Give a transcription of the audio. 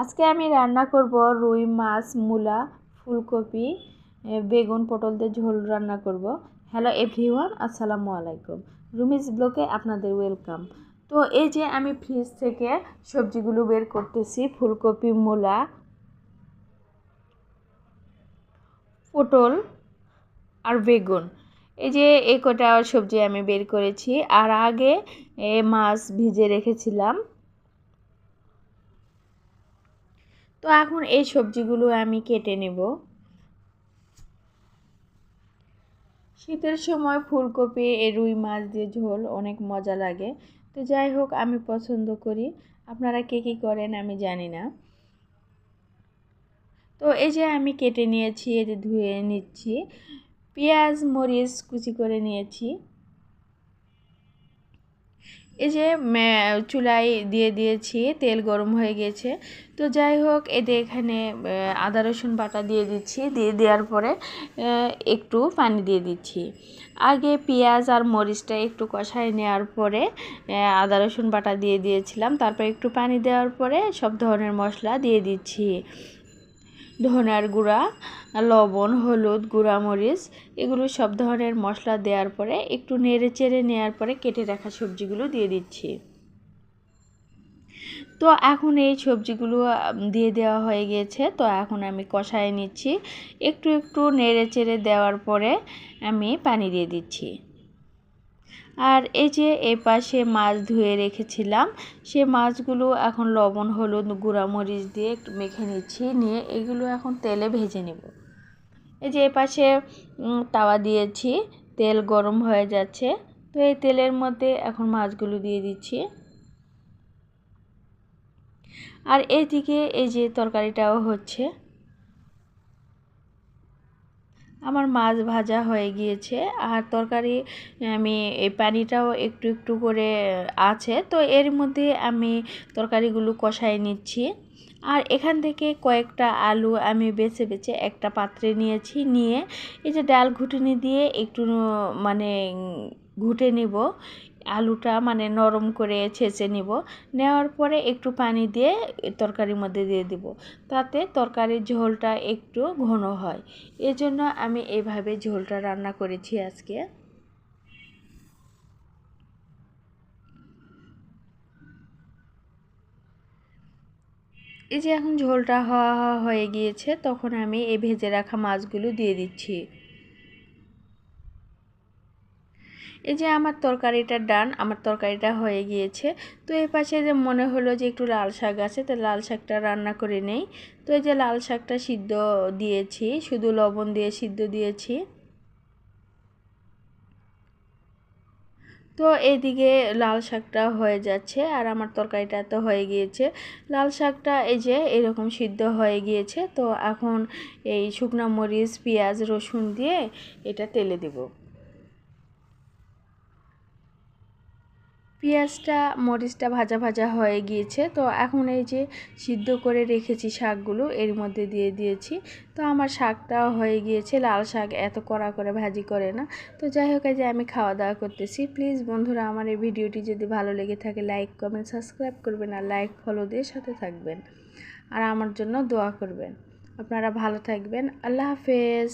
আজকে আমি রান্না করব রুই মাছ, মূলা, ফুলকপি, বেগুন, পটল দিয়ে ঝোল রান্না করব। হ্যালো এভরিওয়ান, আসসালামু আলাইকুম। রুমিজ ব্লগে আপনাদের ওয়েলকাম। তো এই যে আমি ফ্রিজ থেকে সবজিগুলো বের করতেছি, ফুলকপি, মূলা, পটল আর বেগুন। এই যে এই কটা সবজি আমি বের করেছি। আর আগে মাছ ভিজে রেখেছিলাম। তো এখন এই সবজিগুলো আমি কেটে নেব। শীতের সময় ফুলকপি রুই মাছ দিয়ে ঝোল অনেক মজা লাগে। তো যাই হোক, আমি পছন্দ করি। আপনারা কে কী করেন আমি জানি না। তো এই যে আমি কেটে নিয়েছি, এই যে ধুয়ে নিচ্ছি। পেঁয়াজ মরিচ কুচি করে নিয়েছি। এই যে চুলায় দিয়ে দিয়েছি, তেল গরম হয়ে গেছে। তো যাই হোক, এখানে আদা রসুন বাটা দিয়ে দিচ্ছি। দিয়ে দেওয়ার পরে একটু পানি দিয়ে দিচ্ছি। আগে পেঁয়াজ আর মরিচটা একটু কষায় নেওয়ার পরে আদা রসুন বাটা দিয়ে দিয়েছিলাম। তারপর একটু পানি দেওয়ার পরে সব ধরনের মশলা দিয়ে দিচ্ছি। ধনিয়ার গুঁড়া, লবণ, হলুদ, গুঁড়া মরিচ, এগুলো সব ধরনের মশলা দেওয়ার পরে একটু নেড়ে চেড়ে নেওয়ার পরে কেটে রাখা সবজিগুলো দিয়ে দিচ্ছি। তো এখন এই সবজিগুলো দিয়ে দেওয়া হয়ে গেছে। তো এখন আমি কষায় নিচ্ছি। একটু একটু নেড়ে চেড়ে দেওয়ার পরে আমি পানি দিয়ে দিচ্ছি। আর এই যে পাশে মাছ ধুয়ে রেখেছিলাম, সে মাছগুলো এখন লবণ, হলুদ, গুঁড়া মরিচ দিয়ে একটু মেখে নিচ্ছি। নিয়ে এগুলো এখন তেলে ভেজে নেব। এই যে পাশে তাওয়া দিয়েছি, তেল গরম হয়ে যাচ্ছে। তো এই তেলের মধ্যে এখন মাছগুলো দিয়ে দিচ্ছি। আর এইদিকে এই যে তরকারিটাও হচ্ছে। আমার মাছ ভাজা হয়ে গিয়েছে। আর তরকারি আমি এই পানিটাও একটু একটু করে আছে। তো এর মধ্যে আমি তরকারিগুলো কষায় নিচ্ছি। আর এখান থেকে কয়েকটা আলু আমি বেছে বেছে একটা পাত্রে নিয়েছি। নিয়ে এই যে ডাল ঘুটনি দিয়ে একটু মানে ঘুটে নিব। আলুটা মানে নরম করে ছেঁচে নিব। নেওয়ার পরে একটু পানি দিয়ে তরকারির মধ্যে দিয়ে দিব, তাতে তরকারির ঝোলটা একটু ঘন হয়। এজন্য আমি এইভাবে ঝোলটা রান্না করেছি আজকে। এই যে এখন ঝোলটা হয়ে গিয়েছে, তখন আমি এই ভেজে রাখা মাছগুলো দিয়ে দিচ্ছি। এই যে আমার তরকারিটা ডান, আমার তরকারিটা হয়ে গিয়েছে। তো এই পাশে যে মনে হলো যে একটু লাল শাক আছে, তো লাল শাকটা রান্না করে নেই। তো এই যে লাল শাকটা সিদ্ধ দিয়েছি, শুধু লবণ দিয়ে সিদ্ধ দিয়েছি। তো এইদিকে লাল শাকটা হয়ে যাচ্ছে আর আমার তরকারিটা তো হয়ে গিয়েছে। লাল শাকটা এই যে এরকম সিদ্ধ হয়ে গিয়েছে। তো এখন এই শুকনো মরিচ, পেঁয়াজ, রসুন দিয়ে এটা তেলে দেব। পেঁয়াজটা মরিচটা ভাজা ভাজা হয়ে গিয়েছে। তো এখন এই যে সিদ্ধ করে রেখেছি শাকগুলো এর মধ্যে দিয়ে দিয়েছি। তো আমার শাকটাও হয়ে গিয়েছে। লাল শাক এত কড়া করে ভাজি করে না। তো যাই হোক, এই যে আমি খাওয়া দাওয়া করতেছি। প্লিজ বন্ধুরা, আমার এই ভিডিওটি যদি ভালো লেগে থাকে লাইক, কমেন্ট, সাবস্ক্রাইব করবেন। আর লাইক ফলো দিয়ে সাথে থাকবেন। আর আমার জন্য দোয়া করবেন। আপনারা ভালো থাকবেন। আল্লাহ হাফেজ।